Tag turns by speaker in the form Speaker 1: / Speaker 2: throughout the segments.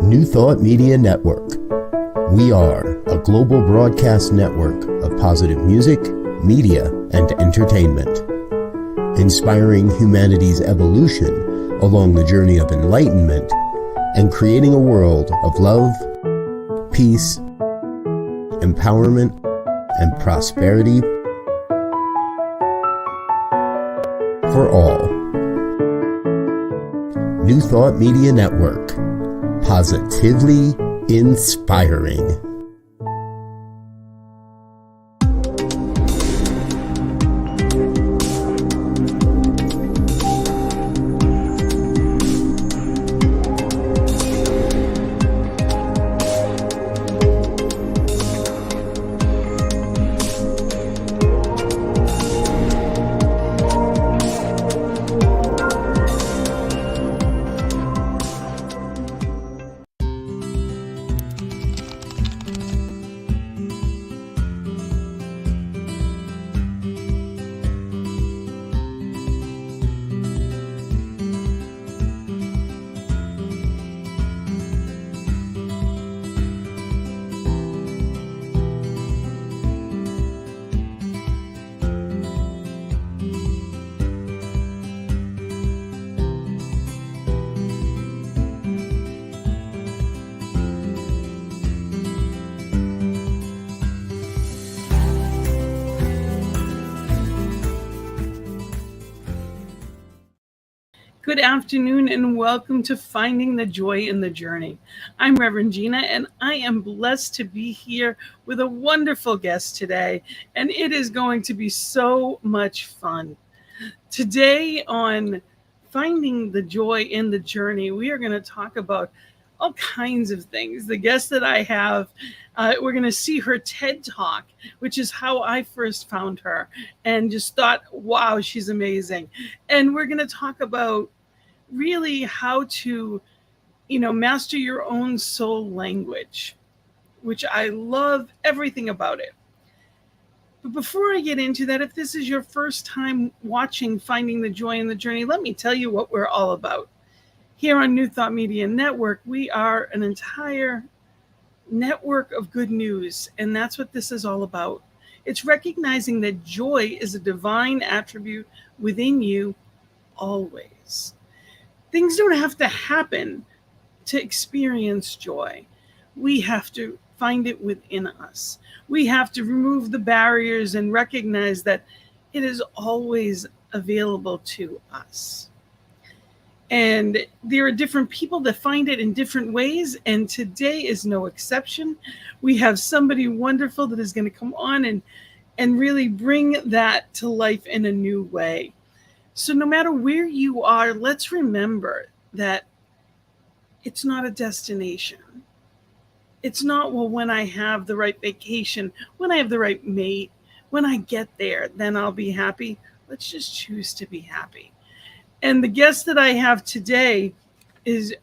Speaker 1: New Thought Media Network. We are a global broadcast network of positive music, media, and entertainment, inspiring humanity's evolution along the journey of enlightenment and creating a world of love, peace, empowerment, and prosperity for all. New Thought Media Network. Positively inspiring.
Speaker 2: Good afternoon and welcome to Finding the Joy in the Journey. I'm Rev Gina and I am blessed to be here with a wonderful guest today, and it is going to be so much fun. Today on Finding the Joy in the Journey, we are going to talk about all kinds of things. The guest that I have, we're going to see her TED Talk, which is how I first found her and just thought, wow, she's amazing. And we're going to talk about really how to, master your own soul language, which I love everything about it. But before I get into that, if this is your first time watching Finding the Joy in the Journey, let me tell you what we're all about. Here on New Thought Media Network, we are an entire network of good news, and that's what this is all about. It's recognizing that joy is a divine attribute within you always. Things don't have to happen to experience joy. We have to find it within us. We have to remove the barriers and recognize that it is always available to us. And there are different people that find it in different ways, and today is no exception. We have somebody wonderful that is going to come on and really bring that to life in a new way. So no matter where you are, let's remember that it's not a destination. It's not, well, when I have the right vacation, when I have the right mate, when I get there, then I'll be happy. Let's just choose to be happy. And the guest that I have today is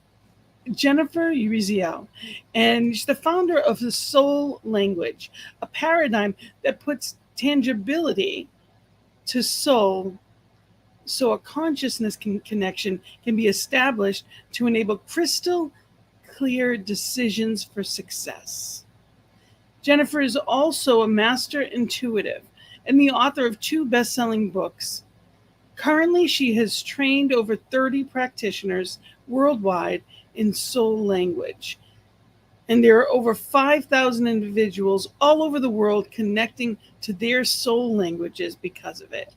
Speaker 2: Jennifer Urezzio, and she's the founder of the Soul Language, a paradigm that puts tangibility to soul so a consciousness connection can be established to enable crystal clear decisions for success. Jennifer is also a master intuitive and the author of 2 best-selling books. Currently, she has trained over 30 practitioners worldwide in soul language. And there are over 5,000 individuals all over the world connecting to their soul languages because of it.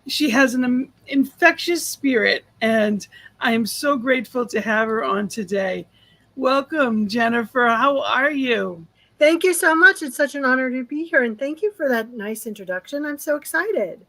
Speaker 2: She has an infectious spirit, and I am so grateful to have her on today. Welcome, Jennifer. How are you?
Speaker 3: Thank you so much. It's such an honor to be here, and thank you for that nice introduction. I'm so excited.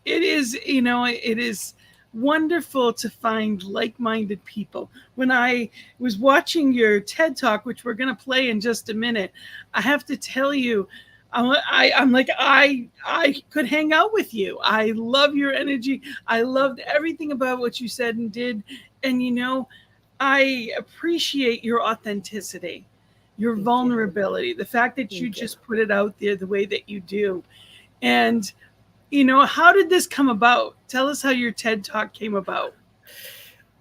Speaker 2: It is, it is wonderful to find like-minded people. When I was watching your TED Talk, which we're going to play in just a minute, I have to tell you, I'm like, I could hang out with you. I love your energy. I loved everything about what you said and did. And, I appreciate your authenticity, your vulnerability, the fact that you just put it out there the way that you do. And, how did this come about? Tell us how your TED Talk came about.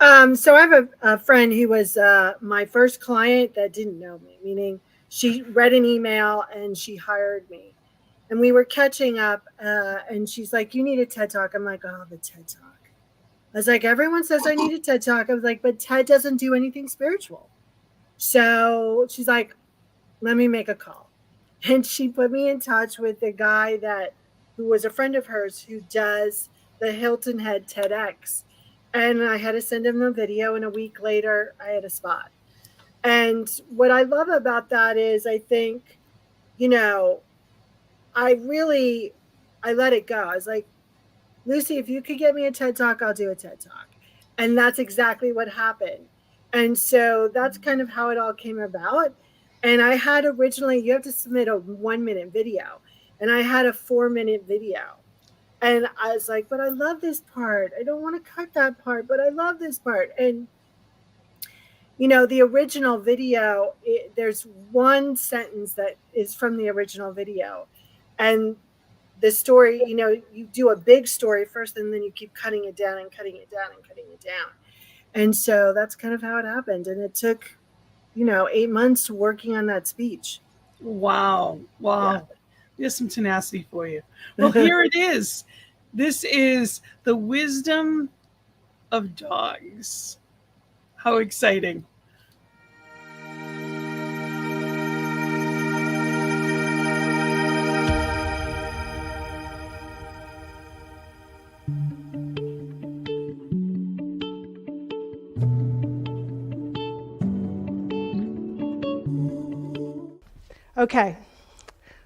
Speaker 3: So I have a friend who was my first client that didn't know me, meaning she read an email and she hired me. And we were catching up, and she's like, "You need a TED Talk." I'm like, "Oh, the TED Talk." I was like, "Everyone says I need a TED Talk." I was like, "But TED doesn't do anything spiritual." So she's like, "Let me make a call." And she put me in touch with the guy who was a friend of hers who does the Hilton Head TEDx. And I had to send him a video, and a week later I had a spot. And what I love about that is I think, you know, I let it go. I was like, "Lucy, if you could get me a TED Talk, I'll do a TED Talk." And that's exactly what happened. And so that's kind of how it all came about. And I had originally, you have to submit a 1-minute video. And I had a 4-minute video. And I was like, "But I love this part. I don't want to cut that part, but I love this part." And, the original video, there's one sentence that is from the original video. And the story, you do a big story first, and then you keep cutting it down and cutting it down and cutting it down. And so that's kind of how it happened. And it took, 8 months working on that speech.
Speaker 2: Wow.
Speaker 3: Yeah.
Speaker 2: There's some tenacity for you. Well, here it is. This is the wisdom of dogs. How exciting.
Speaker 4: Okay,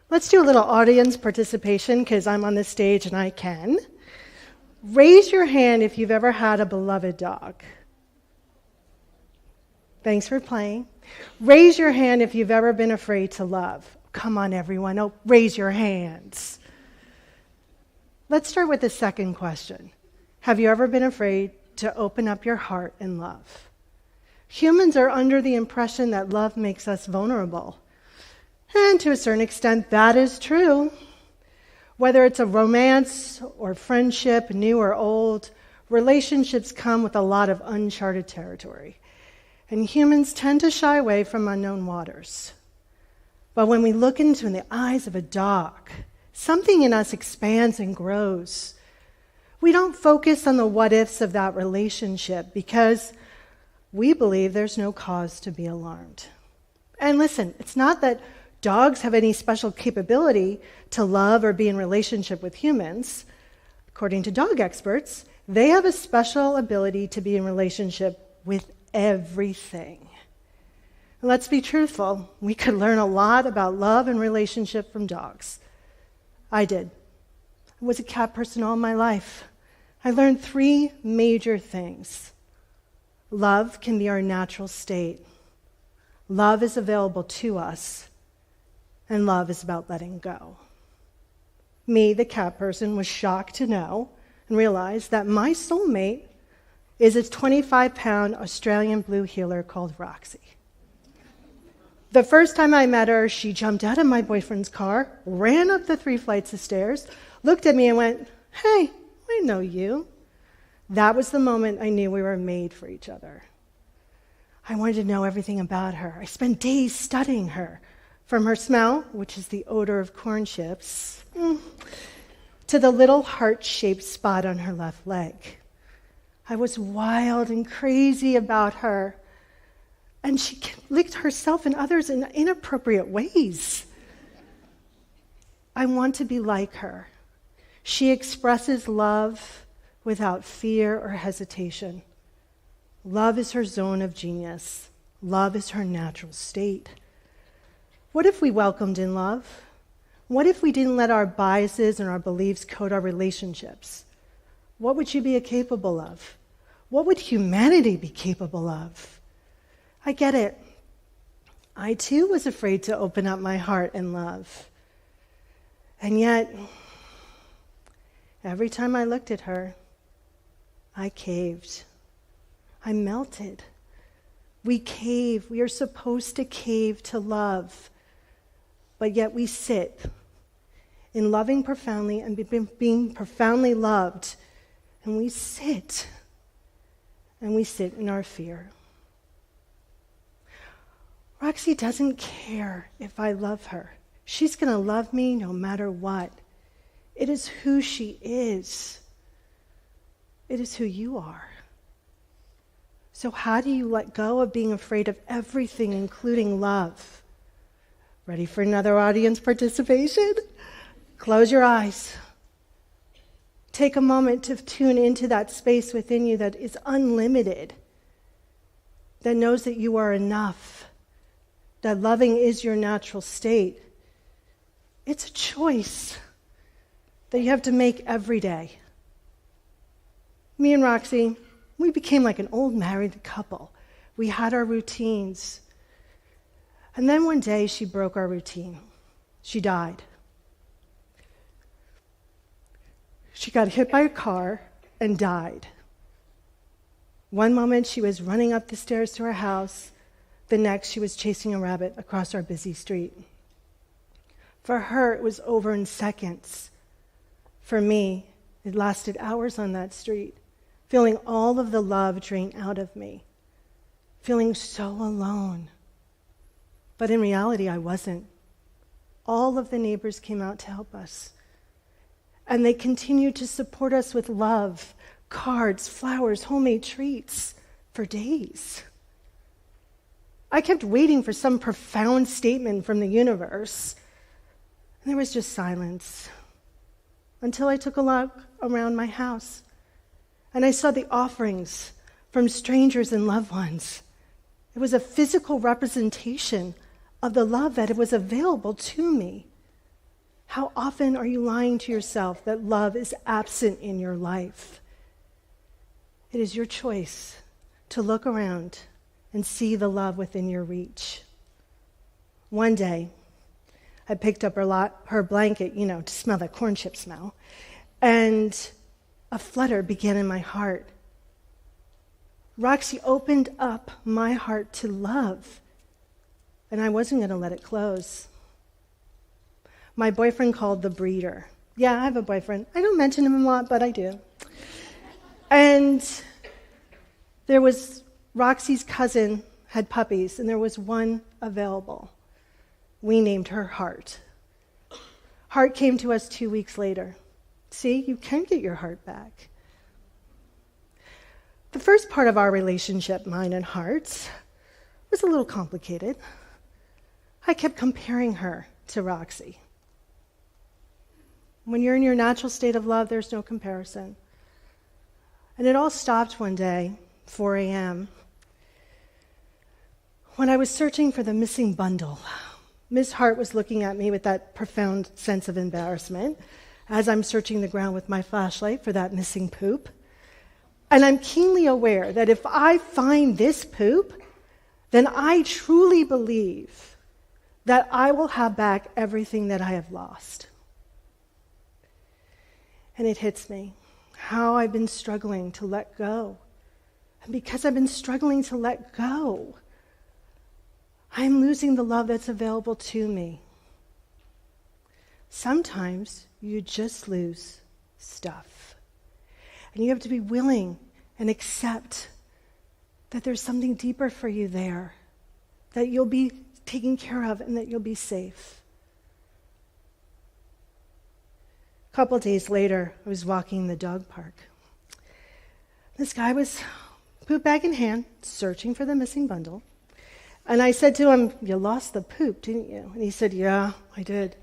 Speaker 4: let's do a little audience participation because I'm on this stage and I can. Raise your hand if you've ever had a beloved dog. Thanks for playing. Raise your hand if you've ever been afraid to love. Come on, everyone. Oh, raise your hands. Let's start with the second question. Have you ever been afraid to open up your heart and love? Humans are under the impression that love makes us vulnerable. And to a certain extent, that is true. Whether it's a romance or friendship, new or old, relationships come with a lot of uncharted territory. And humans tend to shy away from unknown waters. But when we look into the eyes of a dog, something in us expands and grows. We don't focus on the what-ifs of that relationship because we believe there's no cause to be alarmed. And listen, it's not that dogs have any special capability to love or be in relationship with humans. According to dog experts, they have a special ability to be in relationship with everything. And let's be truthful. We could learn a lot about love and relationship from dogs. I did. I was a cat person all my life. I learned 3 major things. Love can be our natural state. Love is available to us. And love is about letting go. Me, the cat person, was shocked to know and realize that my soulmate is a 25-pound Australian blue heeler called Roxy. The first time I met her, she jumped out of my boyfriend's car, ran up the 3 flights of stairs, looked at me and went, "Hey, I know you." That was the moment I knew we were made for each other. I wanted to know everything about her. I spent days studying her. From her smell, which is the odor of corn chips, to the little heart-shaped spot on her left leg. I was wild and crazy about her, and she licked herself and others in inappropriate ways. I want to be like her. She expresses love without fear or hesitation. Love is her zone of genius. Love is her natural state. What if we welcomed in love? What if we didn't let our biases and our beliefs code our relationships? What would she be capable of? What would humanity be capable of? I get it. I too was afraid to open up my heart and love. And yet, every time I looked at her, I caved. I melted. We cave. We are supposed to cave to love. But yet we sit in loving profoundly and being profoundly loved. And we sit and we sit in our fear. Roxy doesn't care if I love her. She's going to love me no matter what. It is who she is. It is who you are. So how do you let go of being afraid of everything, including love? Ready for another audience participation? Close your eyes. Take a moment to tune into that space within you that is unlimited, that knows that you are enough, that loving is your natural state. It's a choice that you have to make every day. Me and Roxy, we became like an old married couple. We had our routines. And then one day she broke our routine. She died. She got hit by a car and died. One moment she was running up the stairs to her house. The next she was chasing a rabbit across our busy street. For her, it was over in seconds. For me, it lasted hours on that street, feeling all of the love drain out of me, feeling so alone. But in reality, I wasn't. All of the neighbors came out to help us. And they continued to support us with love, cards, flowers, homemade treats for days. I kept waiting for some profound statement from the universe. And there was just silence until I took a look around my house and I saw the offerings from strangers and loved ones. It was a physical representation of the love that was available to me. How often are you lying to yourself that love is absent in your life? It is your choice to look around and see the love within your reach. One day, I picked up her blanket, to smell that corn chip smell, and a flutter began in my heart. Roxy opened up my heart to love, and I wasn't going to let it close. My boyfriend called the breeder. Yeah, I have a boyfriend. I don't mention him a lot, but I do. And there was Roxy's cousin had puppies, and there was one available. We named her Heart. Heart came to us 2 weeks later. See, you can get your heart back. The first part of our relationship, mine and Heart's, was a little complicated. I kept comparing her to Roxy. When you're in your natural state of love, there's no comparison. And it all stopped one day, 4 a.m., when I was searching for the missing bundle. Miss Hart was looking at me with that profound sense of embarrassment as I'm searching the ground with my flashlight for that missing poop. And I'm keenly aware that if I find this poop, then I truly believe that I will have back everything that I have lost. And it hits me how I've been struggling to let go. And because I've been struggling to let go, I'm losing the love that's available to me. Sometimes you just lose stuff. And you have to be willing and accept that there's something deeper for you there, that you'll be taken care of and that you'll be safe. A couple days later, I was walking the dog park. This guy was, poop bag in hand, searching for the missing bundle. And I said to him, "You lost the poop, didn't you?" And he said, "Yeah, I did."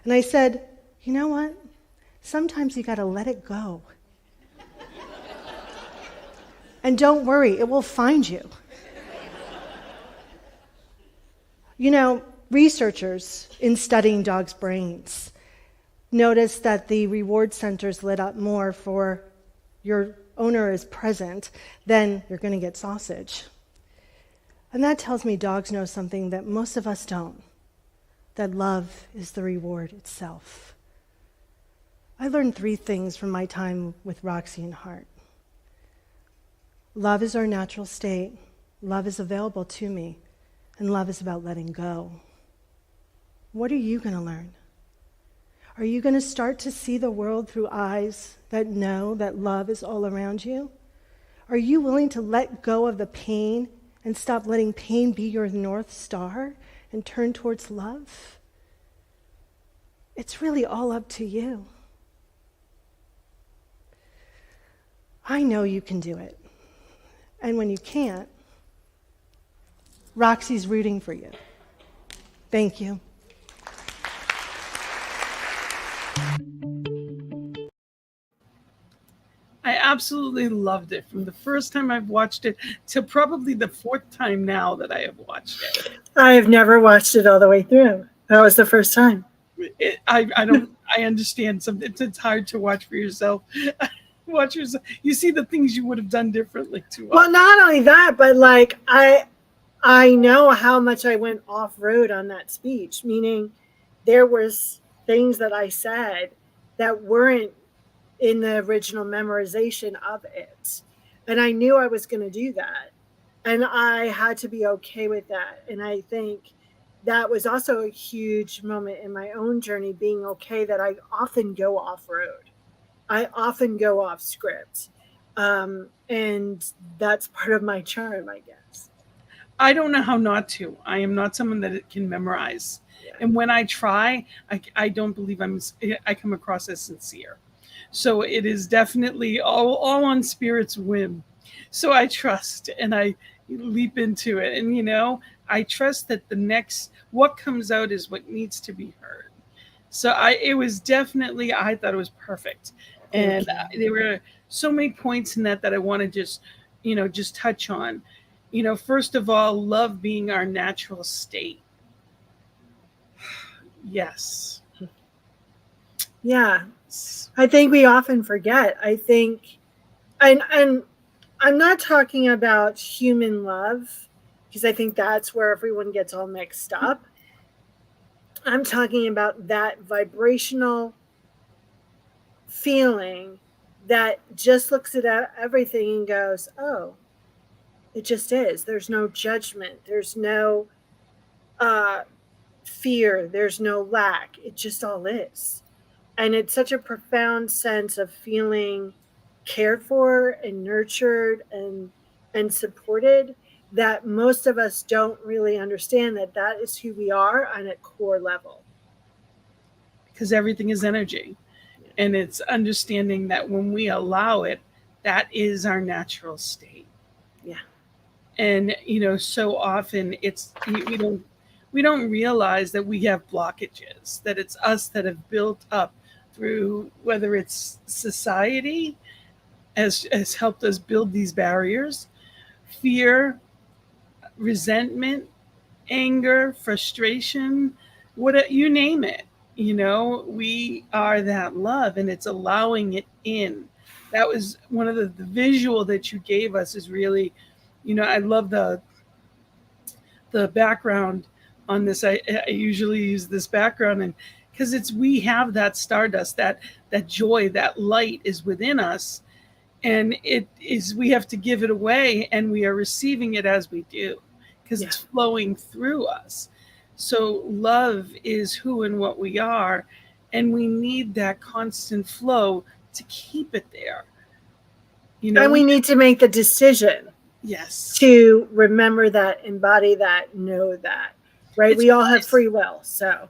Speaker 4: And I said, "You know what? Sometimes you got to let it go. And don't worry, it will find you." Researchers in studying dogs' brains noticed that the reward centers lit up more for your owner is present than you're going to get sausage. And that tells me dogs know something that most of us don't, that love is the reward itself. I learned 3 things from my time with Roxy and Heart. Love is our natural state. Love is available to me. And love is about letting go. What are you going to learn? Are you going to start to see the world through eyes that know that love is all around you? Are you willing to let go of the pain and stop letting pain be your North Star and turn towards love? It's really all up to you. I know you can do it. And when you can't, Roxy's rooting for you. Thank you.
Speaker 2: I absolutely loved it from the first time I've watched it to probably the fourth time now that I have watched it.
Speaker 3: I have never watched it all the way through. That was the first time.
Speaker 2: I understand something. It's hard to watch for yourself. Watch yourself. You see the things you would have done differently too.
Speaker 3: Well, not only that, but like I know how much I went off road on that speech, meaning there was things that I said that weren't in the original memorization of it. And I knew I was going to do that. And I had to be okay with that. And I think that was also a huge moment in my own journey, being okay that I often go off road. I often go off script. And that's part of my charm, I guess.
Speaker 2: I don't know how not to. I am not someone that can memorize. Yeah. And when I try, I don't believe I come across as sincere. So it is definitely all on Spirit's whim. So I trust and I leap into it. And, you know, I trust that what comes out is what needs to be heard. So it was definitely, I thought it was perfect. And there were so many points in that I want to just touch on. You know, first of all, love being our natural state. Yes.
Speaker 3: Yeah. I think we often forget. I think, and I'm not talking about human love, because I think that's where everyone gets all mixed up. I'm talking about that vibrational feeling that just looks at everything and goes, oh, it just is. There's no judgment. There's no fear. There's no lack. It just all is. And it's such a profound sense of feeling cared for and nurtured and supported that most of us don't really understand that is who we are on a core level.
Speaker 2: Because everything is energy. And it's understanding that when we allow it, that is our natural state.
Speaker 3: Yeah.
Speaker 2: And, you know, so often we don't realize that we have blockages, that it's us that have built up through, whether it's society has helped us build these barriers, fear, resentment, anger, frustration, you name it. You know, we are that love, and it's allowing it in. That was one of the visual that you gave us is really, you know, I love the background on this. I usually use this background, and because we have that stardust, that joy, that light is within us, and we have to give it away, and we are receiving it as we do, because it's flowing through us. So love is who and what we are, and we need that constant flow to keep it there. You know,
Speaker 3: and we need to make the decision.
Speaker 2: Yes.
Speaker 3: To remember that, embody that, know that, right? We all have free will, so.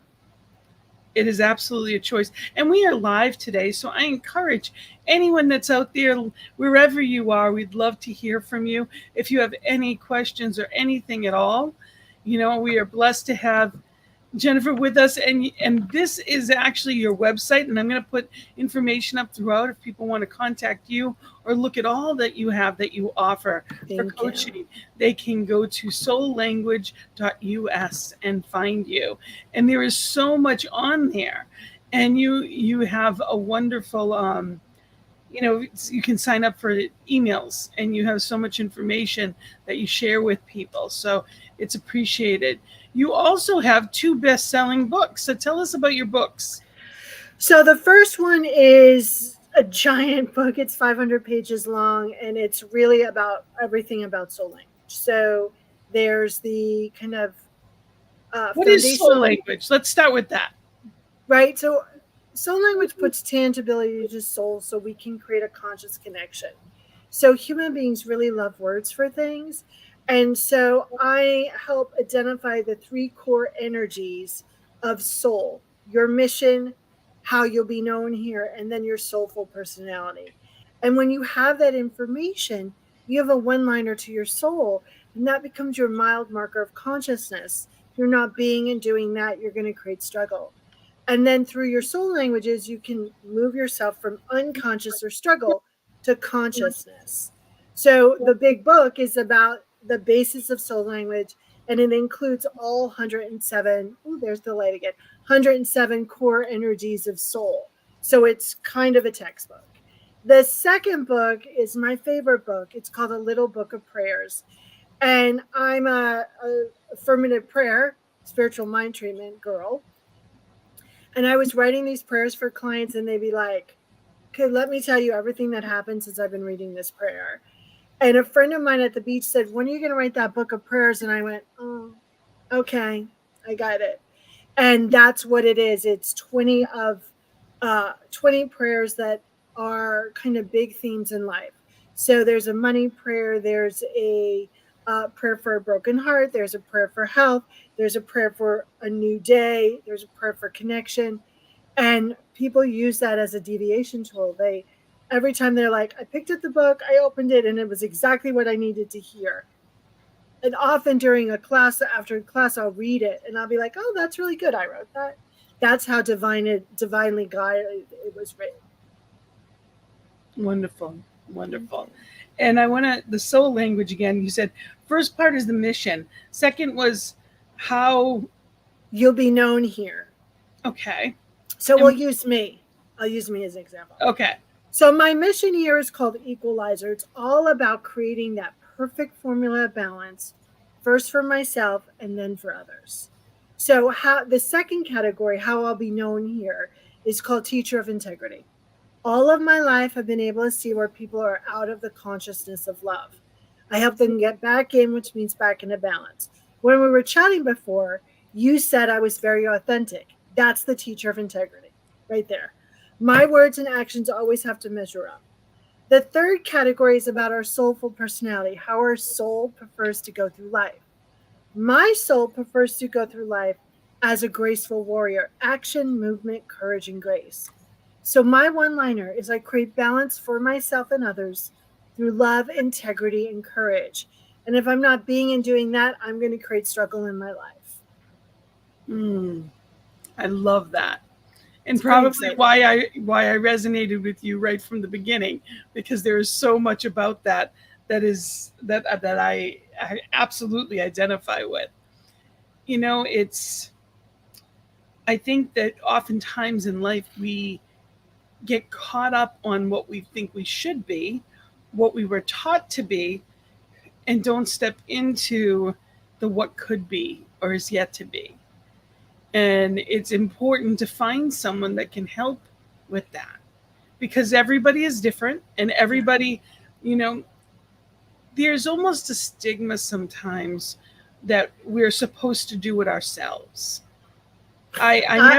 Speaker 2: It is absolutely a choice. And we are live today, so I encourage anyone that's out there, wherever you are, we'd love to hear from you. If you have any questions or anything at all, you know, we are blessed to have Jennifer with us, and this is actually your website, and I'm going to put information up throughout if people want to contact you or look at all that you have that you offer for coaching. They can go to soullanguage.us and find you, and there is so much on there, and you have a wonderful you know, you can sign up for emails, and you have so much information that you share with people, so it's appreciated. You also have 2 best-selling books. So tell us about your books.
Speaker 3: So the first one is a giant book. It's 500 pages long, and it's really about everything about soul language. So there's the kind of
Speaker 2: what is soul language? Let's start with that.
Speaker 3: Right. So soul language puts tangibility to soul so we can create a conscious connection. So human beings really love words for things. And so I help identify the three core energies of soul, your mission, how you'll be known here, and then your soulful personality. And when you have that information, you have a one liner to your soul, and that becomes your mild marker of consciousness. If you're not being and doing that, you're going to create struggle. And then through your soul languages, you can move yourself from unconscious or struggle to consciousness. So the big book is about the basis of soul language, and it includes all 107. Oh, there's the light again. 107 core energies of soul. So it's kind of a textbook. The second book is my favorite book. It's called A Little Book of Prayers. And I'm a affirmative prayer, spiritual mind treatment girl. And I was writing these prayers for clients, and they'd be like, okay, let me tell you everything that happened since I've been reading this prayer. And a friend of mine at the beach said, when are you going to write that book of prayers? And I went, oh, okay, I got it. And that's what it is. It's 20 prayers that are kind of big themes in life. So there's a money prayer. There's a prayer for a broken heart. There's a prayer for health. There's a prayer for a new day. There's a prayer for connection. And people use that as a deviation tool. Every time they're like, I picked up the book, I opened it, and it was exactly what I needed to hear. And often during a class, after class, I'll read it and I'll be like, oh, that's really good. I wrote that. That's how divinely guided it was written.
Speaker 2: Wonderful. Wonderful. And I want to, the soul language again, you said first part is the mission. Second was how
Speaker 3: you'll be known here.
Speaker 2: Okay.
Speaker 3: So we'll use me. I'll use me as an example.
Speaker 2: Okay.
Speaker 3: So my mission here is called Equalizer. It's all about creating that perfect formula of balance, first for myself and then for others. So how the second category, how I'll be known here, is called Teacher of Integrity. All of my life, I've been able to see where people are out of the consciousness of love. I help them get back in, which means back into balance. When we were chatting before, you said I was very authentic. That's the Teacher of Integrity right there. My words and actions always have to measure up. The third category is about our soulful personality, how our soul prefers to go through life. My soul prefers to go through life as a graceful warrior, action, movement, courage, and grace. So my one-liner is I create balance for myself and others through love, integrity, and courage. And if I'm not being and doing that, I'm going to create struggle in my life.
Speaker 2: I love that. And it's probably why I resonated with you right from the beginning, because there is so much about that I absolutely identify with. You know, I think that oftentimes in life we get caught up on what we think we should be, what we were taught to be, and don't step into the what could be or is yet to be. And it's important to find someone that can help with that, because everybody is different, and everybody, you know, there's almost a stigma sometimes that we're supposed to do it ourselves. I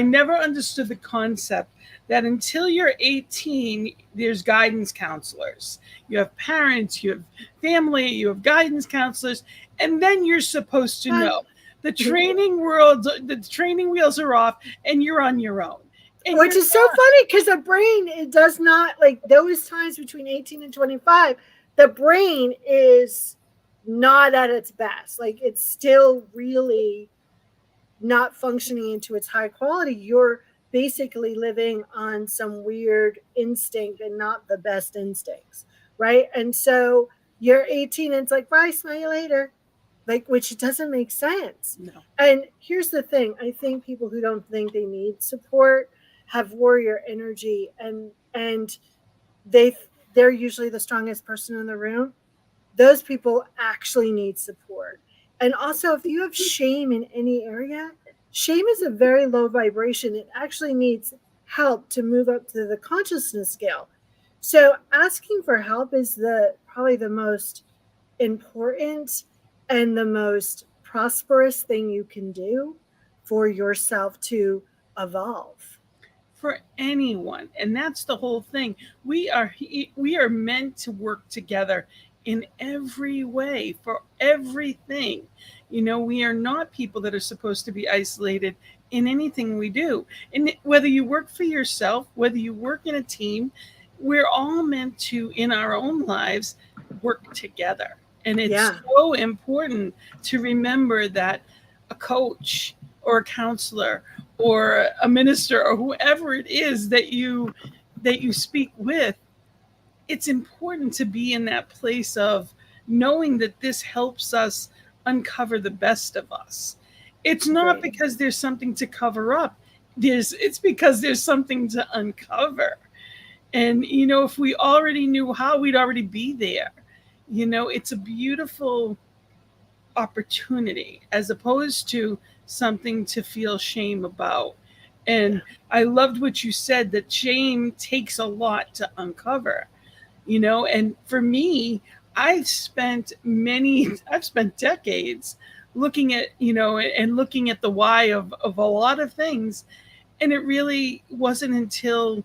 Speaker 2: never understood the concept that until you're 18, there's guidance counselors. You have parents, you have family, you have guidance counselors, and then you're supposed to know. The training wheels are off, and you're on your own.
Speaker 3: Which is so funny, because the brain, it does not, like those times between 18 and 25, the brain is not at its best. Like it's still really not functioning into its high quality. You're basically living on some weird instinct and not the best instincts, right? And so you're 18 and it's like, bye, smell you later. Like, which doesn't make sense.
Speaker 2: No.
Speaker 3: And here's the thing. I think people who don't think they need support have warrior energy, and they're usually the strongest person in the room. Those people actually need support. And also, if you have shame in any area, shame is a very low vibration. It actually needs help to move up to the consciousness scale. So asking for help is probably the most important and the most prosperous thing you can do for yourself to evolve.
Speaker 2: for anyone. And that's the whole thing. We are meant to work together in every way for everything. We are not people that are supposed to be isolated in anything we do. And whether you work for yourself, whether you work in a team, we're all meant to, in our own lives, work together. And it's
Speaker 3: Yeah.
Speaker 2: so important to remember that a coach or a counselor or a minister or whoever it is that you speak with, it's important to be in that place of knowing that this helps us uncover the best of us. It's not
Speaker 3: Right.
Speaker 2: because there's something to cover up. It's because there's something to uncover. And if we already knew how, we'd already be there. It's a beautiful opportunity as opposed to something to feel shame about. And I loved what you said, that shame takes a lot to uncover. And for me, I've spent decades looking at, and looking at the why of a lot of things. And it really wasn't until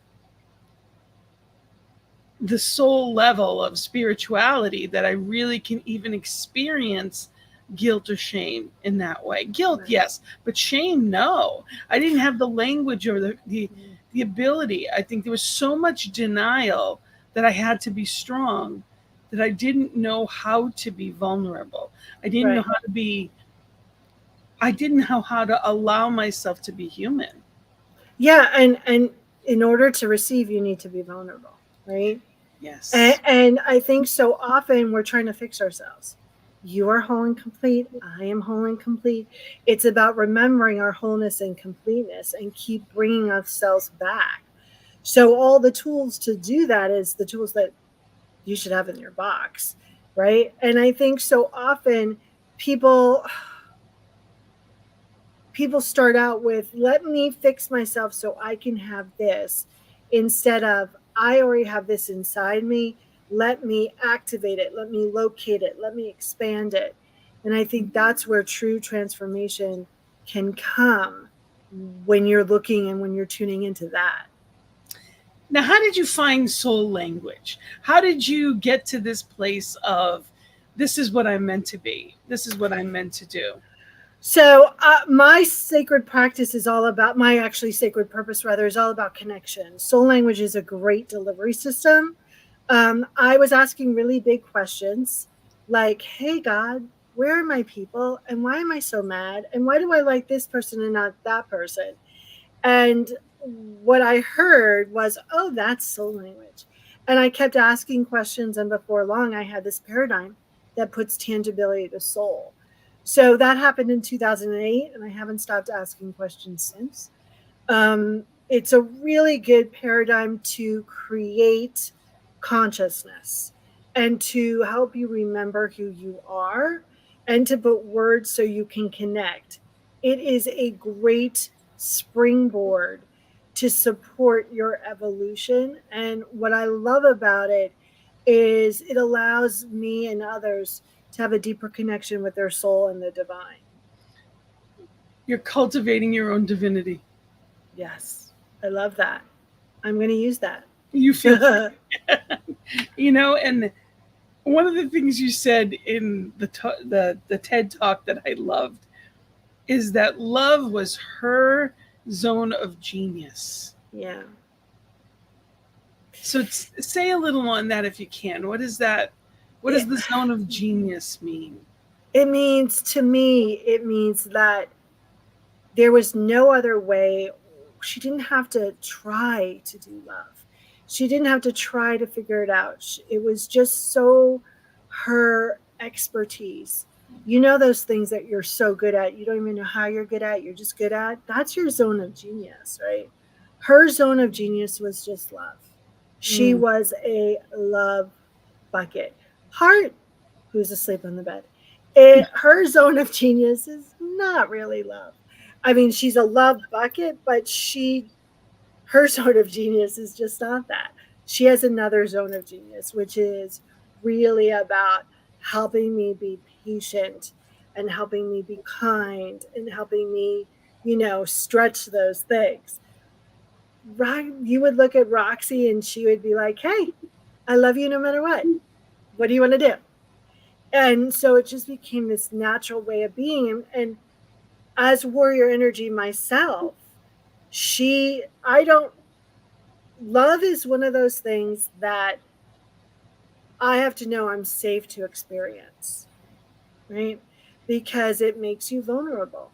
Speaker 2: the soul level of spirituality that I really can even experience guilt or shame in that way. Guilt, yes, but shame, no. I didn't have the language or the ability. I think there was so much denial that I had to be strong, that I didn't know how to be vulnerable. I didn't know
Speaker 3: Right.
Speaker 2: I didn't know how to allow myself to be human.
Speaker 3: Yeah. And in order to receive, you need to be vulnerable, right?
Speaker 2: Yes.
Speaker 3: And I think so often we're trying to fix ourselves. You are whole and complete. I am whole and complete. It's about remembering our wholeness and completeness and keep bringing ourselves back. So all the tools to do that is the tools that you should have in your box, right? And I think so often people people start out with, let me fix myself so I can have this, instead of, I already have this inside me, let me activate it, let me locate it, let me expand it. And I think that's where true transformation can come, when you're looking and when you're tuning into that.
Speaker 2: Now, how did you find soul language? How did you get to this place of, this is what I'm meant to be? This is what I'm meant to do?
Speaker 3: So my sacred practice is all about, my actually sacred purpose rather, is all about connection. Soul language is a great delivery system. I was asking really big questions like, hey, God, where are my people? And why am I so mad? And why do I like this person and not that person? And what I heard was, oh, that's soul language. And I kept asking questions. And before long, I had this paradigm that puts tangibility to soul. So that happened in 2008, and I haven't stopped asking questions since. It's a really good paradigm to create consciousness and to help you remember who you are and to put words so you can connect. It is a great springboard to support your evolution. And what I love about it is it allows me and others to have a deeper connection with their soul and the divine.
Speaker 2: You're cultivating your own divinity.
Speaker 3: Yes, I love that. I'm going to use that.
Speaker 2: You feel, and one of the things you said in the TED talk that I loved is that love was her zone of genius.
Speaker 3: Yeah.
Speaker 2: So say a little on that if you can. What is that? What does the zone of genius mean?
Speaker 3: It means, to me, it means that there was no other way. She didn't have to try to do love. She didn't have to try to figure it out. It was just so her expertise. You know, those things that you're so good at, you don't even know how you're good at, you're just good at. That's your zone of genius, right? Her zone of genius was just love. She was a love bucket. Heart, who's asleep on the bed. Her zone of genius is not really love. I mean, she's a love bucket, but her zone of genius is just not that. She has another zone of genius, which is really about helping me be patient and helping me be kind and helping me, stretch those things. you would look at Roxy and she would be like, hey, I love you no matter what. What do you want to do? And so it just became this natural way of being. And as warrior energy myself, love is one of those things that I have to know I'm safe to experience, right? Because it makes you vulnerable.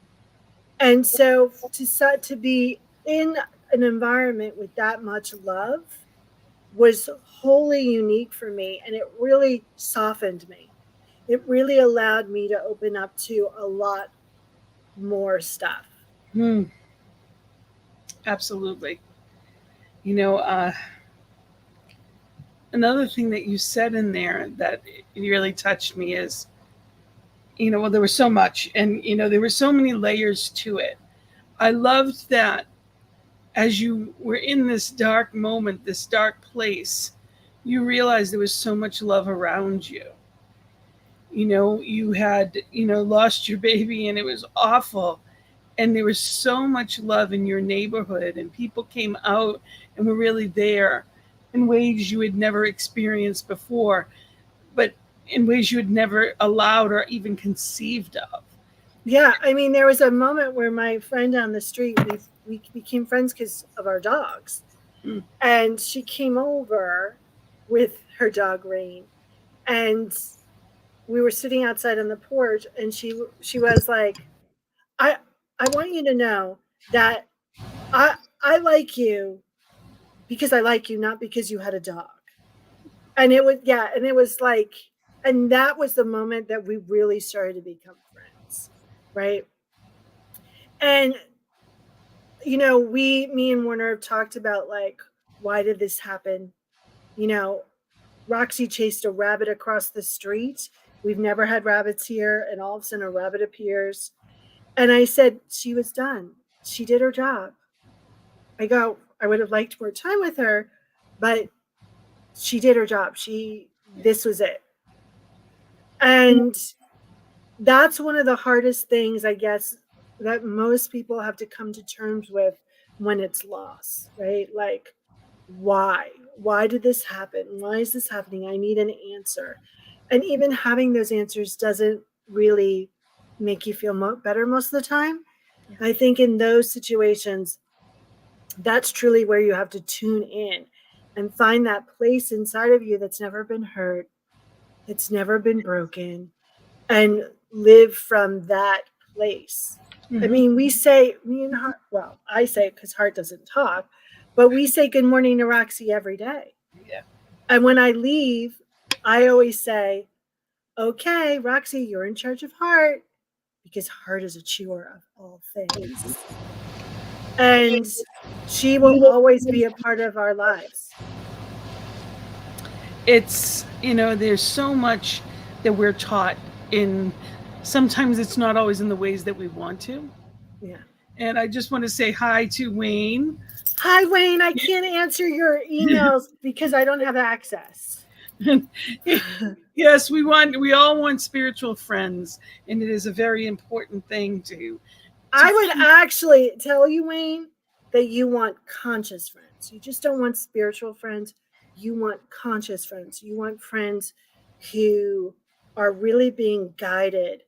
Speaker 3: And so to be in an environment with that much love was wholly unique for me. And it really softened me. It really allowed me to open up to a lot more stuff.
Speaker 2: Absolutely. Another thing that you said in there that really touched me is, well, there was so much, and, there were so many layers to it. I loved that as you were in this dark moment, this dark place, you realized there was so much love around you. You had, lost your baby and it was awful. And there was so much love in your neighborhood, and people came out and were really there in ways you had never experienced before, but in ways you had never allowed or even conceived of.
Speaker 3: Yeah, I mean, there was a moment where my friend down the street, we became friends because of our dogs. And she came over with her dog Rain, and we were sitting outside on the porch, and she was like, I want you to know that I like you because I like you, not because you had a dog. And it was like, and that was the moment that we really started to become friends, right? And me and Warner have talked about, like, why did this happen? Roxy chased a rabbit across the street. We've never had rabbits here, and all of a sudden a rabbit appears. And I said, she was done. She did her job. I would have liked more time with her, but she did her job. This was it. And that's one of the hardest things, I guess, that most people have to come to terms with when it's loss, right? Like, why? Why did this happen? Why is this happening? I need an answer. And even having those answers doesn't really make you feel better most of the time. I think in those situations, that's truly where you have to tune in and find that place inside of you that's never been hurt, it's never been broken, and live from that place. I mean, we say, me and Heart, well, I say it because Heart doesn't talk, but we say good morning to Roxy every day.
Speaker 2: Yeah.
Speaker 3: And when I leave, I always say, okay, Roxy, you're in charge of Heart, because Heart is a chewer of all things. And she will always be a part of our lives.
Speaker 2: It's, there's so much that we're taught in, sometimes it's not always in the ways that we want to.
Speaker 3: Yeah.
Speaker 2: And I just want to say hi to Wayne.
Speaker 3: Hi, Wayne. I can't answer your emails because I don't have access.
Speaker 2: Yes, we all want spiritual friends, and it is a very important thing to
Speaker 3: I would actually tell you, Wayne, that you want conscious friends. You just don't want spiritual friends. You want conscious friends. You want friends who are really being guided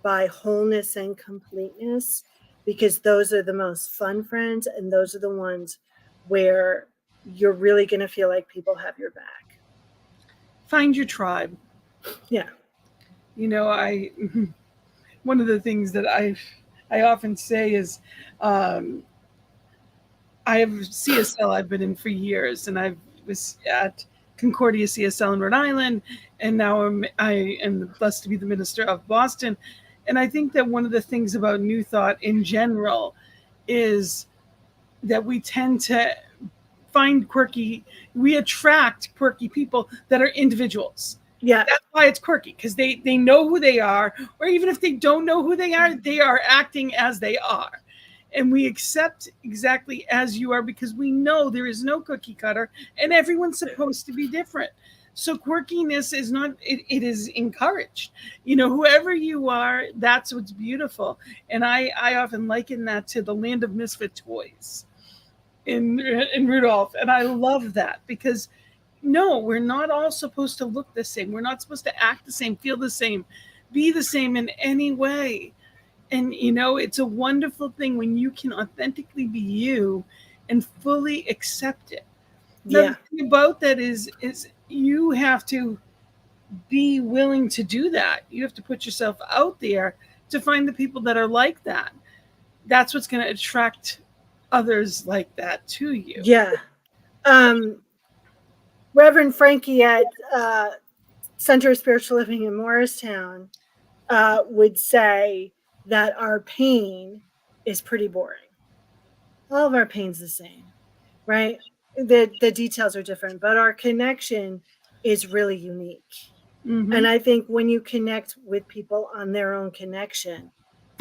Speaker 3: by wholeness and completeness, because those are the most fun friends, and those are the ones where you're really going to feel like people have your back.
Speaker 2: Find your tribe.
Speaker 3: Yeah.
Speaker 2: One of the things that I often say is, I have CSL I've been in for years, and I was at Concordia CSL in Rhode Island, and now I am blessed to be the minister of Boston. And I think that one of the things about New Thought in general is that we tend to we attract quirky people that are individuals.
Speaker 3: Yeah.
Speaker 2: That's why it's quirky, because they know who they are, or even if they don't know who they are acting as they are. And we accept exactly as you are, because we know there is no cookie cutter and everyone's supposed to be different. So quirkiness is not, it is encouraged. Whoever you are, that's what's beautiful. And I often liken that to the land of misfit toys. in Rudolph, and I love that because no, we're not all supposed to look the same. We're not supposed to act the same, feel the same, be the same in any way. And it's a wonderful thing when you can authentically be you and fully accept it. Now,
Speaker 3: Yeah.
Speaker 2: the thing about that is you have to be willing to do that. You have to put yourself out there to find the people that are like that. That's what's going to attract others like that to you.
Speaker 3: Yeah. Reverend Frankie at Center of Spiritual Living in Morristown would say that our pain is pretty boring. All of our pain's the same, right? The details are different, but our connection is really unique.
Speaker 2: Mm-hmm.
Speaker 3: And I think when you connect with people on their own connection,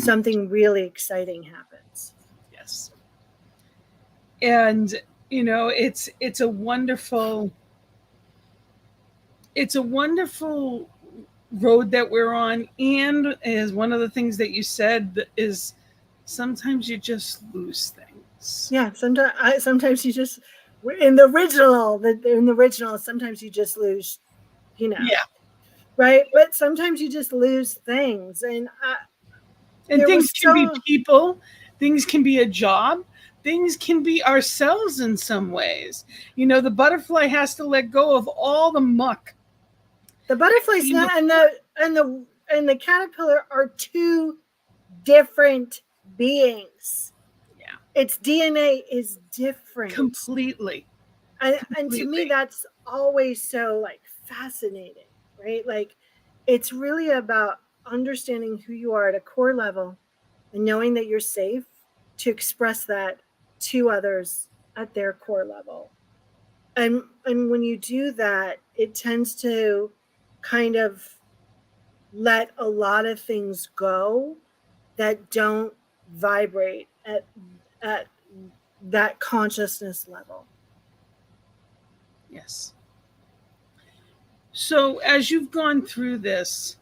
Speaker 3: something really exciting happens.
Speaker 2: Yes. And it's a wonderful road that we're on. And as one of the things that you said is sometimes you just lose things.
Speaker 3: Yeah, sometimes you just in the original sometimes you just lose,
Speaker 2: Yeah.
Speaker 3: right? But sometimes you just lose things, and
Speaker 2: things can be people, things can be a job, things can be ourselves in some ways. The butterfly has to let go of all the muck.
Speaker 3: The butterfly's not, and the caterpillar are two different beings.
Speaker 2: Yeah.
Speaker 3: Its DNA is different.
Speaker 2: Completely.
Speaker 3: And to me, that's always so fascinating, right? It's really about understanding who you are at a core level and knowing that you're safe to express that to others at their core level. And when you do that, it tends to kind of let a lot of things go that don't vibrate at that consciousness level.
Speaker 2: Yes. So as you've gone through this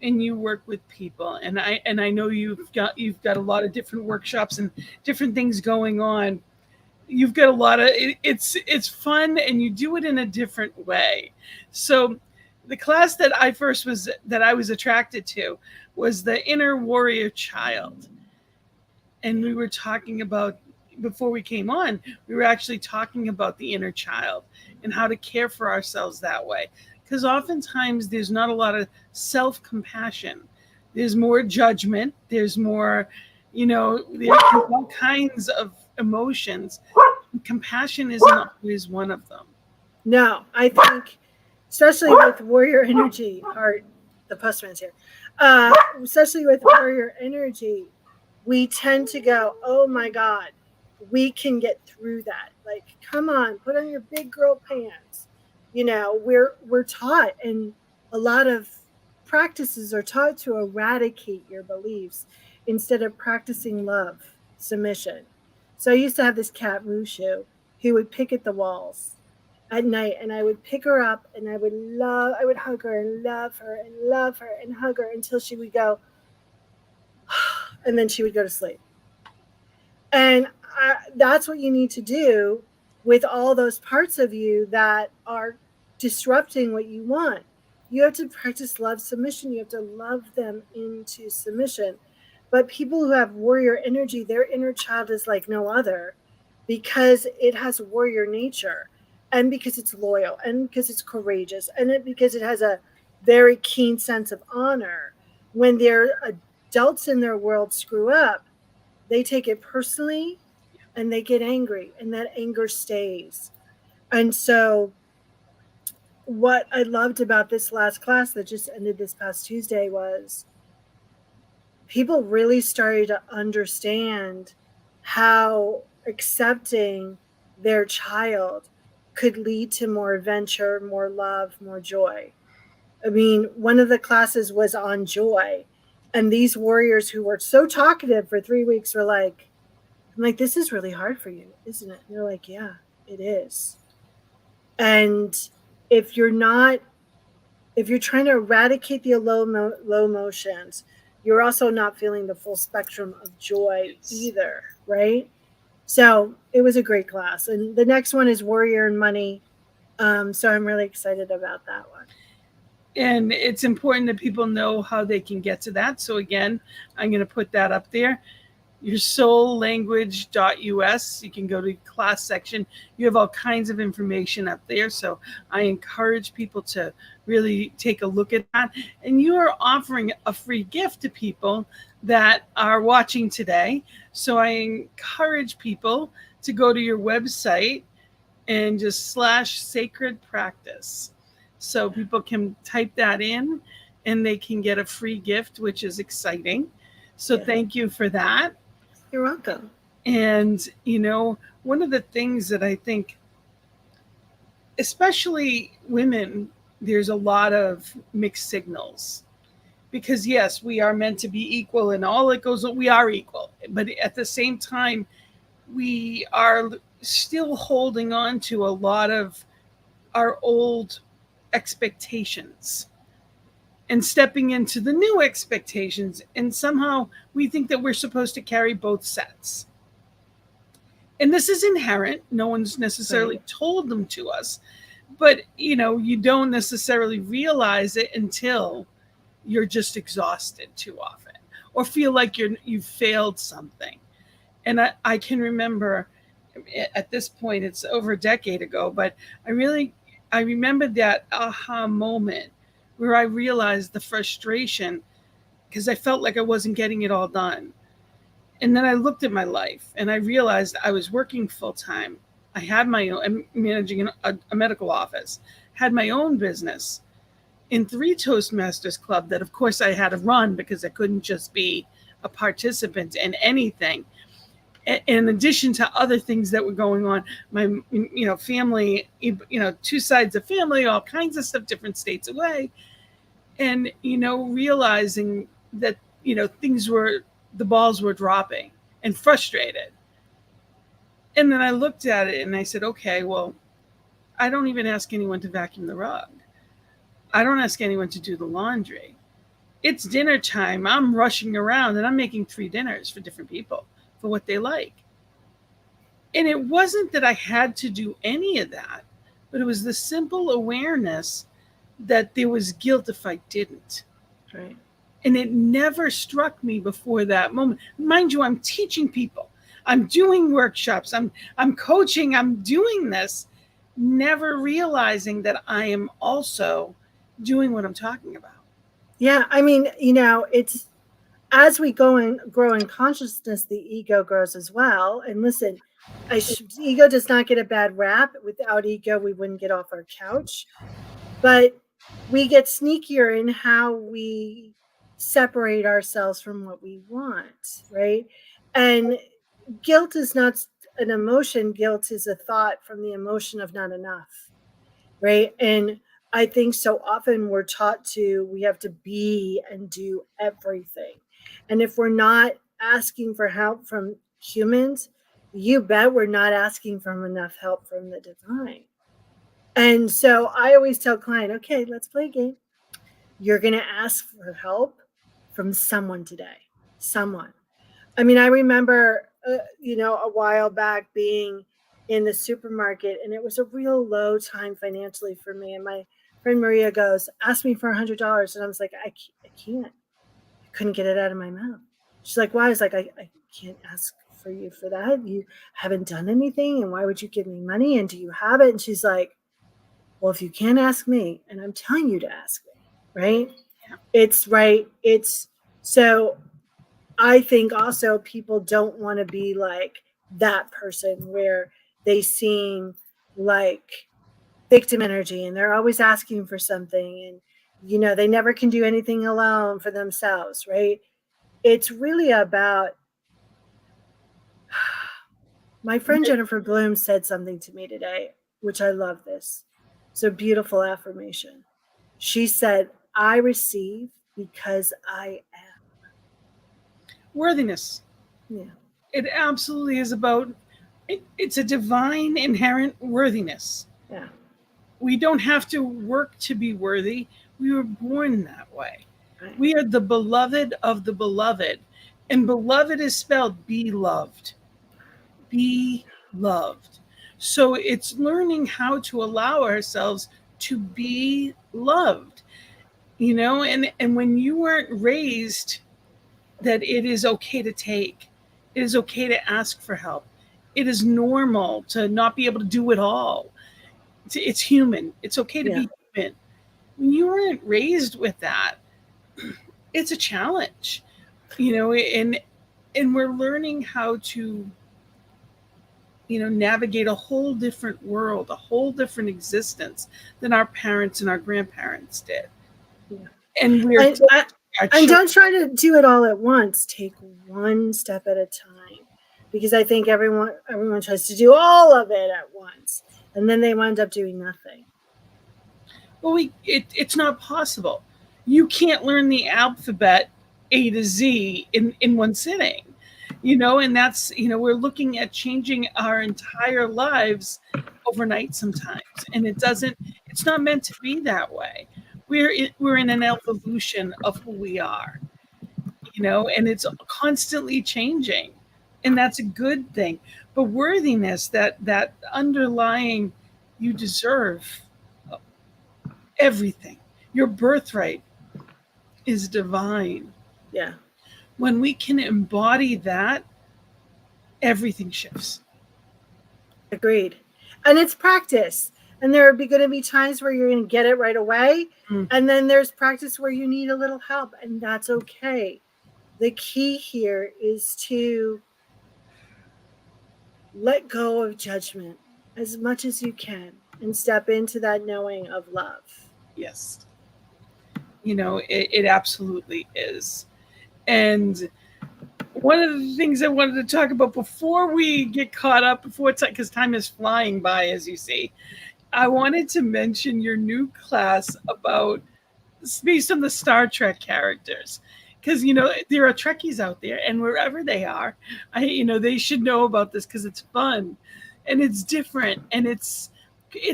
Speaker 2: and you work with people, and I know you've got a lot of different workshops and different things going on. You've got a lot of it's fun, and you do it in a different way. So the class that I was attracted to was the inner warrior child. And we were talking about, before we came on, we were actually talking about the inner child and how to care for ourselves that way. Because oftentimes there's not a lot of self-compassion. There's more judgment. There's more, there's all kinds of emotions. Compassion isn't always one of them.
Speaker 3: No, I think, especially with warrior energy, the postman's here, especially with warrior energy, we tend to go, oh my God, we can get through that. Come on, put on your big girl pants. We're taught, and a lot of practices are taught to eradicate your beliefs instead of practicing love, submission. So I used to have this cat, Mushu, who would pick at the walls at night, and I would pick her up, and I would hug her and love her and love her and hug her until she would go, and then she would go to sleep. And that's what you need to do with all those parts of you that are disrupting what you want. You have to practice love, submission. You have to love them into submission. But people who have warrior energy, their inner child is like no other, because it has warrior nature, and because it's loyal, and because it's courageous, and because it has a very keen sense of honor. When their adults in their world screw up, they take it personally and they get angry, and that anger stays. And so what I loved about this last class that just ended this past Tuesday was people really started to understand how accepting their child could lead to more adventure, more love, more joy. I mean, one of the classes was on joy, and these warriors who were so talkative for 3 weeks were like, I'm like, this is really hard for you, isn't it? And they're like, yeah, it is. And if you're trying to eradicate the low emotions, you're also not feeling the full spectrum of joy either, right? So it was a great class. And the next one is Warrior and Money. So I'm really excited about that one.
Speaker 2: And it's important that people know how they can get to that. So again, I'm going to put that up there. Your soullanguage.us. You can go to the class section. You have all kinds of information up there. So I encourage people to really take a look at that. And you are offering a free gift to people that are watching today. So I encourage people to go to your website and just /sacred practice. So people can type that in and they can get a free gift, which is exciting. So thank you for that.
Speaker 3: You're welcome.
Speaker 2: And, one of the things that I think, especially women, there's a lot of mixed signals. Because, yes, we are meant to be equal and all it goes, we are equal. But at the same time, we are still holding on to a lot of our old expectations and stepping into the new expectations. And somehow we think that we're supposed to carry both sets. And this is inherent. No one's necessarily told them to us. But, you don't necessarily realize it until you're just exhausted too often or feel like you've failed something. And I can remember at this point, it's over a decade ago, but I remember that aha moment where I realized the frustration because I felt like I wasn't getting it all done. And then I looked at my life and I realized I was working full time. I had my own, I'm managing a medical office, had my own business in 3 Toastmasters Club that of course I had to run because I couldn't just be a participant in anything. In addition to other things that were going on, my, family, 2 sides of family, all kinds of stuff, different states away. And, realizing that, the balls were dropping and frustrated. And then I looked at it and I said, okay, well, I don't even ask anyone to vacuum the rug. I don't ask anyone to do the laundry. It's dinner time. I'm rushing around and I'm making 3 dinners for different people for what they like. And it wasn't that I had to do any of that, but it was the simple awareness that there was guilt if I didn't.
Speaker 3: Right.
Speaker 2: And it never struck me before that moment. Mind you, I'm teaching people. I'm doing workshops. I'm coaching. I'm doing this, never realizing that I am also doing what I'm talking about.
Speaker 3: Yeah, I mean, it's as we grow in consciousness, the ego grows as well. And listen, ego does not get a bad rap. Without ego, we wouldn't get off our couch. But we get sneakier in how we separate ourselves from what we want, right? And guilt is not an emotion. Guilt is a thought from the emotion of not enough, right? And I think so often we're taught we have to be and do everything. And if we're not asking for help from humans, you bet we're not asking for enough help from the divine. And so I always tell client, okay, let's play a game. You're going to ask for help from someone today. Someone. I mean, I remember, a while back being in the supermarket and it was a real low time financially for me. And my friend Maria goes, ask me for $100. And I was like, I can't. I couldn't get it out of my mouth. She's like, why? I was like, I can't ask for you for that. You haven't done anything. And why would you give me money? And do you have it? And she's like, well, if you can't ask me, and I'm telling you to ask me, right?
Speaker 2: Yeah.
Speaker 3: It's right. It's so I think also people don't want to be like that person where they seem like victim energy and they're always asking for something and, they never can do anything alone for themselves, right? It's really about, my friend Jennifer Bloom said something to me today, which I love this. It's a beautiful affirmation. She said, I receive because I am.
Speaker 2: Worthiness.
Speaker 3: Yeah.
Speaker 2: It absolutely is about, it's a divine inherent worthiness.
Speaker 3: Yeah.
Speaker 2: We don't have to work to be worthy. We were born that way.
Speaker 3: Right.
Speaker 2: We are the beloved of the beloved. And beloved is spelled be loved. be loved. So it's learning how to allow ourselves to be loved, and when you weren't raised that it is okay to take, it is okay to ask for help, it is normal to not be able to do it all, it's human, it's okay to be human. When you weren't raised with that, it's a challenge, and we're learning how to navigate a whole different world, a whole different existence than our parents and our grandparents did. And we're
Speaker 3: and don't try to do it all at once. Take one step at a time, because I think everyone tries to do all of it at once, and then they wind up doing nothing.
Speaker 2: Well, it's not possible. You can't learn the alphabet A to Z in one sitting, and that's, we're looking at changing our entire lives overnight sometimes. And it's not meant to be that way. We're in an evolution of who we are, and it's constantly changing. And that's a good thing. But worthiness, that underlying, you deserve everything. Your birthright is divine.
Speaker 3: Yeah.
Speaker 2: When we can embody that, everything shifts.
Speaker 3: Agreed. And it's practice. And there are going to be times where you're going to get it right away. And then there's practice where you need a little help, and that's okay. The key here is to let go of judgment as much as you can and step into that knowing of love.
Speaker 2: Yes. It absolutely is. And one of the things I wanted to talk about before we get caught up, because time is flying by, as you see, I wanted to mention your new class based on the Star Trek characters. Because, there are Trekkies out there, and wherever they are, they should know about this, because it's fun and it's different and it's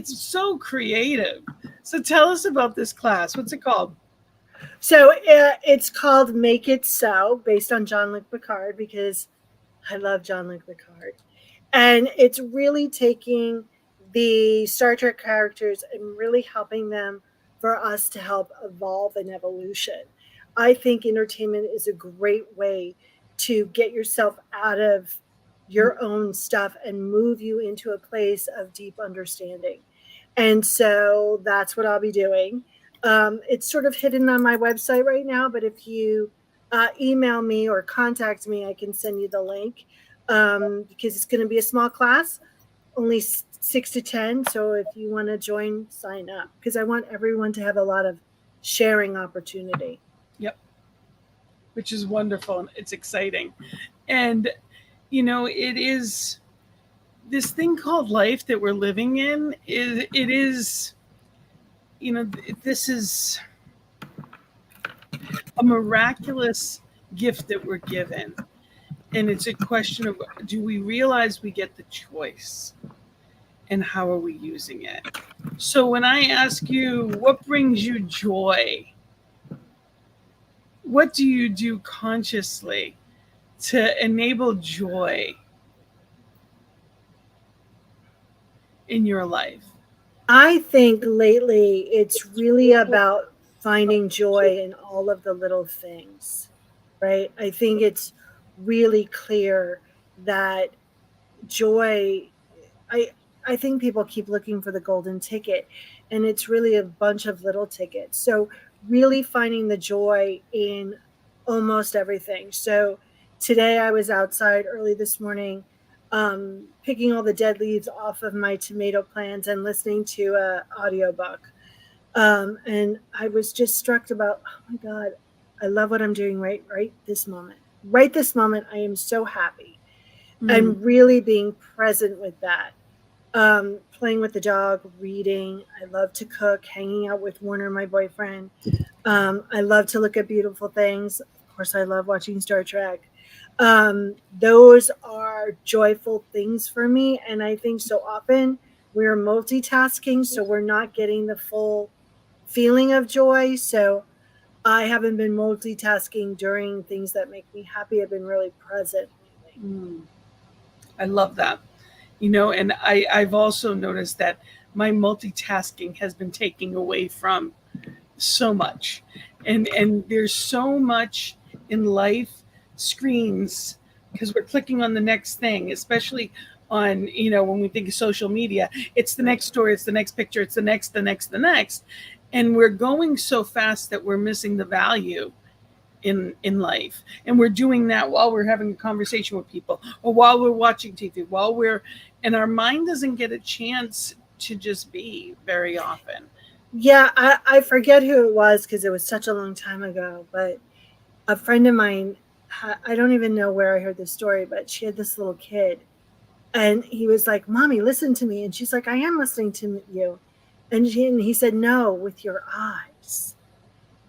Speaker 2: so creative. So tell us about this class. What's it called?
Speaker 3: So it's called Make It So, based on Jean-Luc Picard, because I love Jean-Luc Picard. And it's really taking the Star Trek characters and really helping them for us to help evolve and evolution. I think entertainment is a great way to get yourself out of your own stuff and move you into a place of deep understanding. And so that's what I'll be doing. It's sort of hidden on my website right now, but if you email me or contact me, I can send you the link, because it's going to be a small class, only 6 to 10. So if you want to join, sign up, because I want everyone to have a lot of sharing opportunity.
Speaker 2: Yep. Which is wonderful. And it's exciting. And, it is this thing called life that we're living in. This is a miraculous gift that we're given. And it's a question of, do we realize we get the choice? And how are we using it? So when I ask you, what brings you joy? What do you do consciously to enable joy in your life?
Speaker 3: I think lately it's really about finding joy in all of the little things, right? I think it's really clear that joy, I think people keep looking for the golden ticket, and it's really a bunch of little tickets. So really finding the joy in almost everything. So today I was outside early this morning, picking all the dead leaves off of my tomato plants and listening to an audiobook. And I was just struck about, oh my God, I love what I'm doing right this moment. Right this moment, I am so happy. And really being present with that. Playing with the dog, reading. I love to cook, hanging out with Warner, my boyfriend. I love to look at beautiful things. Of course, I love watching Star Trek. Those are joyful things for me. And I think so often we're multitasking, so we're not getting the full feeling of joy. So I haven't been multitasking during things that make me happy. I've been really present lately.
Speaker 2: I love that. And I've also noticed that my multitasking has been taking away from so much. And there's so much in life, screens, because we're clicking on the next thing, especially on, when we think of social media, it's the next story, it's the next picture, it's the next. And we're going so fast that we're missing the value in life. And we're doing that while we're having a conversation with people, or while we're watching TV, and our mind doesn't get a chance to just be very often.
Speaker 3: Yeah, I forget who it was because it was such a long time ago, but a friend of mine, I don't even know where I heard this story, but she had this little kid, and he was like, "Mommy, listen to me." And she's like, "I am listening to you." And he said, "No, with your eyes."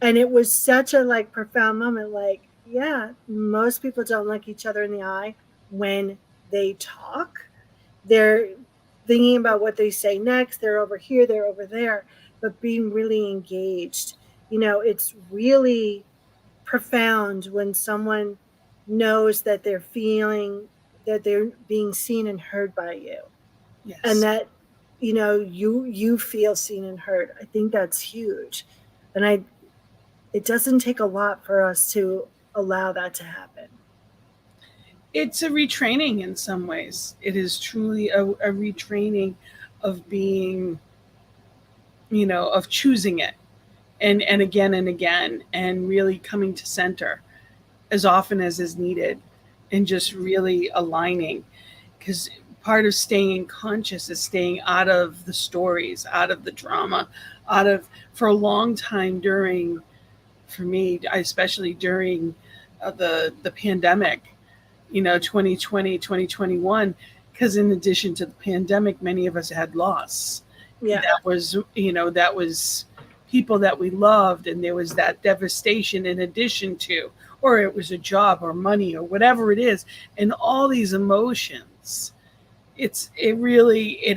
Speaker 3: And it was such a profound moment. Like, yeah, most people don't look each other in the eye when they talk. They're thinking about what they say next. They're over here, they're over there, but being really engaged. It's really profound when someone knows that they're feeling that they're being seen and heard by you.
Speaker 2: Yes.
Speaker 3: And that you feel seen and heard. I think that's huge. And it doesn't take a lot for us to allow that to happen.
Speaker 2: It's a retraining in some ways. It is truly a retraining of being, of choosing it and again, and really coming to center as often as is needed, and just really aligning. Because part of staying conscious is staying out of the stories, out of the drama, for a long time for me, especially during the pandemic, 2020, 2021, because in addition to the pandemic, many of us had loss.
Speaker 3: Yeah.
Speaker 2: That was people that we loved, and there was that devastation in addition to, or it was a job or money or whatever it is, and all these emotions. It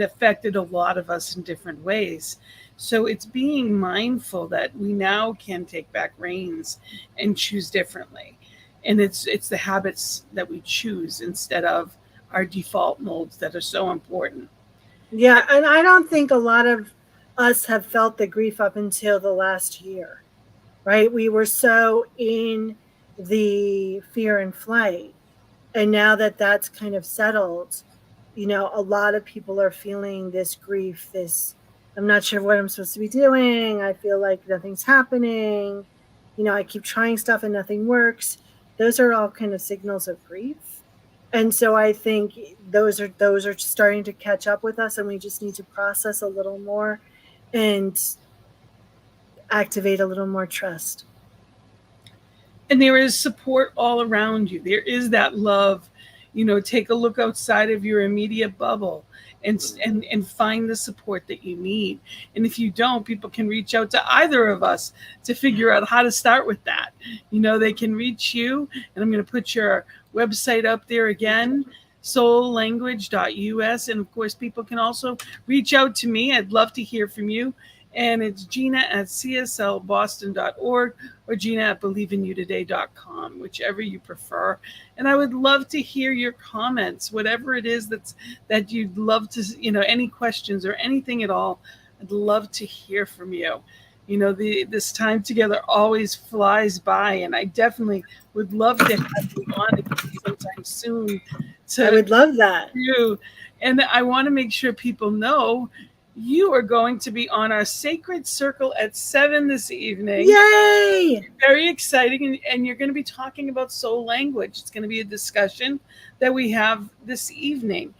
Speaker 2: affected a lot of us in different ways. So it's being mindful that we now can take back reins and choose differently. And it's the habits that we choose instead of our default molds that are so important.
Speaker 3: Yeah, and I don't think a lot of us have felt the grief up until the last year, right? We were so in the fear and flight. And now that that's kind of settled, a lot of people are feeling this grief, I'm not sure what I'm supposed to be doing. I feel like nothing's happening. I keep trying stuff and nothing works. Those are all kind of signals of grief. And so I think those are starting to catch up with us, and we just need to process a little more and activate a little more trust.
Speaker 2: And there is support all around you. There is that love. Take a look outside of your immediate bubble and find the support that you need. And if you don't, people can reach out to either of us to figure out how to start with that. They can reach you, and I'm going to put your website up there again, soullanguage.us. And of course, people can also reach out to me. I'd love to hear from you. And it's Gina@cslboston.org or Gina@believeinouttoday.com, whichever you prefer. And I would love to hear your comments, whatever it is that you'd love to, any questions or anything at all. I'd love to hear from you. This time together always flies by, and I definitely would love to have you on again sometime soon.
Speaker 3: I would love that.
Speaker 2: And I want to make sure people know you are going to be on our Sacred Circle at 7 this evening.
Speaker 3: Yay!
Speaker 2: Very exciting. And you're going to be talking about soul language. It's going to be a discussion that we have this evening.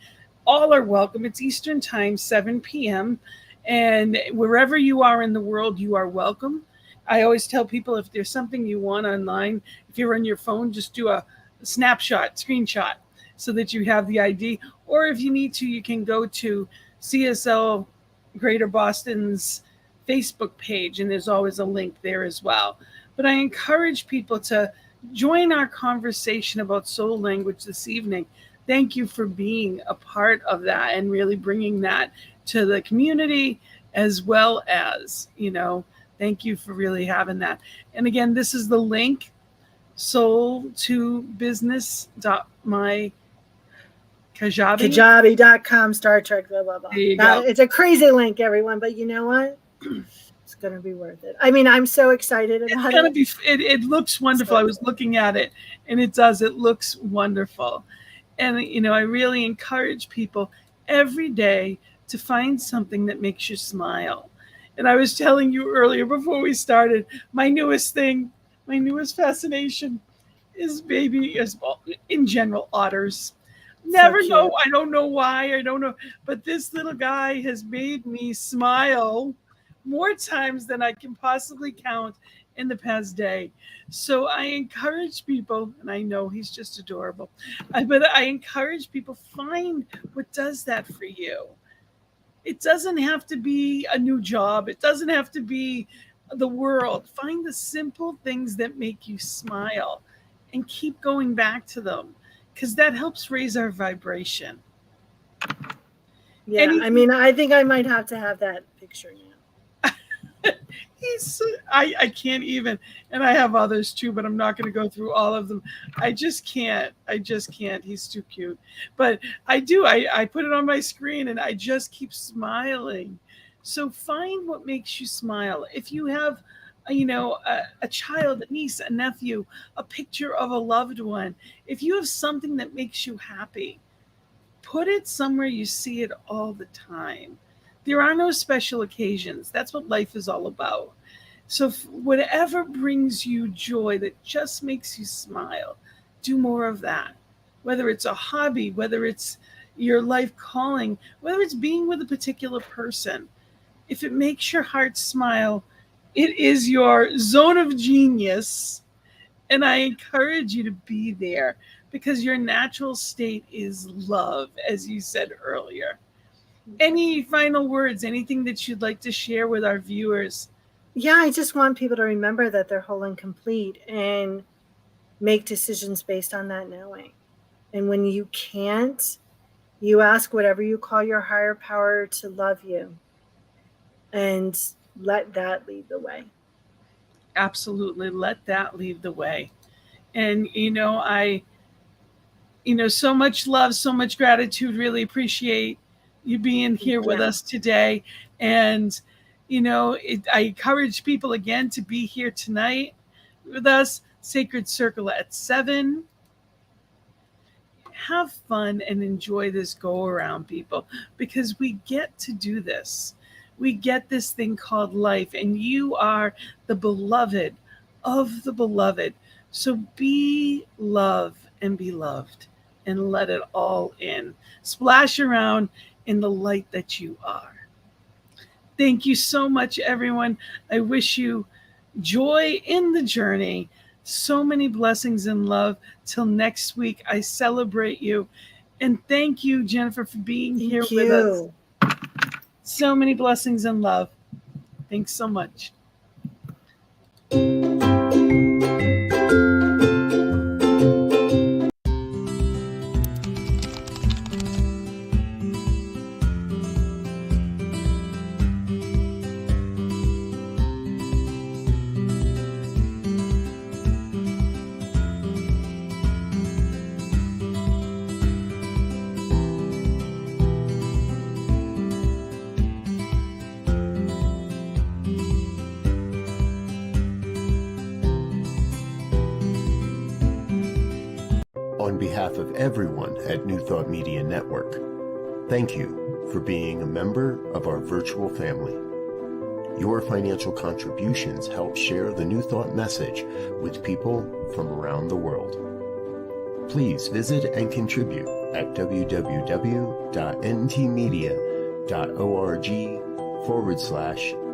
Speaker 2: All are welcome. It's Eastern Time, 7 p.m. And wherever you are in the world, you are welcome. I always tell people, if there's something you want online, if you're on your phone, just do a screenshot, so that you have the ID. Or if you need to, you can go to CSL Greater Boston's Facebook page, and there's always a link there as well. But I encourage people to join our conversation about soul language this evening. Thank you for being a part of that and really bringing that to the community, as well as, thank you for really having that. And again, this is the link, soul2business.my Kajabi?
Speaker 3: Kajabi.com, Star Trek, blah, blah, blah.
Speaker 2: There you go.
Speaker 3: It's a crazy link, everyone, but you know what? It's going to be worth it. I mean, I'm so excited about
Speaker 2: It's gonna be. It looks wonderful.
Speaker 3: So
Speaker 2: I was looking at it, and it does. It looks wonderful, and I really encourage people every day to find something that makes you smile. And I was telling you earlier before we started, my newest fascination is in general, otters. Never know. I don't know why. I don't know. But this little guy has made me smile more times than I can possibly count in the past day. So I encourage people, and I know he's just adorable, but I encourage people, find what does that for you. It doesn't have to be a new job. It doesn't have to be the world. Find the simple things that make you smile and keep going back to them, because that helps raise our vibration.
Speaker 3: Yeah, I mean, I think I might have to have that picture now.
Speaker 2: I can't even, and I have others too, but I'm not going to go through all of them. I just can't. He's too cute. But I do. I put it on my screen, and I just keep smiling. So find what makes you smile. If you have, a child, a niece, a nephew, a picture of a loved one, if you have something that makes you happy, put it somewhere you see it all the time. There are no special occasions. That's what life is all about. So whatever brings you joy, that just makes you smile, do more of that. Whether it's a hobby, whether it's your life calling, whether it's being with a particular person. If it makes your heart smile, it is your zone of genius. And I encourage you to be there, because your natural state is love, as you said earlier. Any final words, anything that you'd like to share with our viewers?
Speaker 3: Yeah, I just want people to remember that they're whole and complete, and make decisions based on that knowing. And when you can't, you ask whatever you call your higher power to love you, and let that lead the way.
Speaker 2: Absolutely. Let that lead the way. And, so much love, so much gratitude. Really appreciate you being here with us today. And, I encourage people again to be here tonight with us. Sacred Circle at 7. Have fun and enjoy this go around, people, because we get to do this. We get this thing called life, and you are the beloved of the beloved. So be love and be loved, and let it all in. Splash around in the light that you are. Thank you so much, everyone. I wish you joy in the journey. So many blessings and love. Till next week, I celebrate you. And thank you, Jennifer, for being here with us. So many blessings and love. Thanks so much.
Speaker 1: On behalf of everyone at New Thought Media Network, thank you for being a member of our virtual family. Your financial contributions help share the New Thought message with people from around the world. Please visit and contribute at www.ntmedia.org/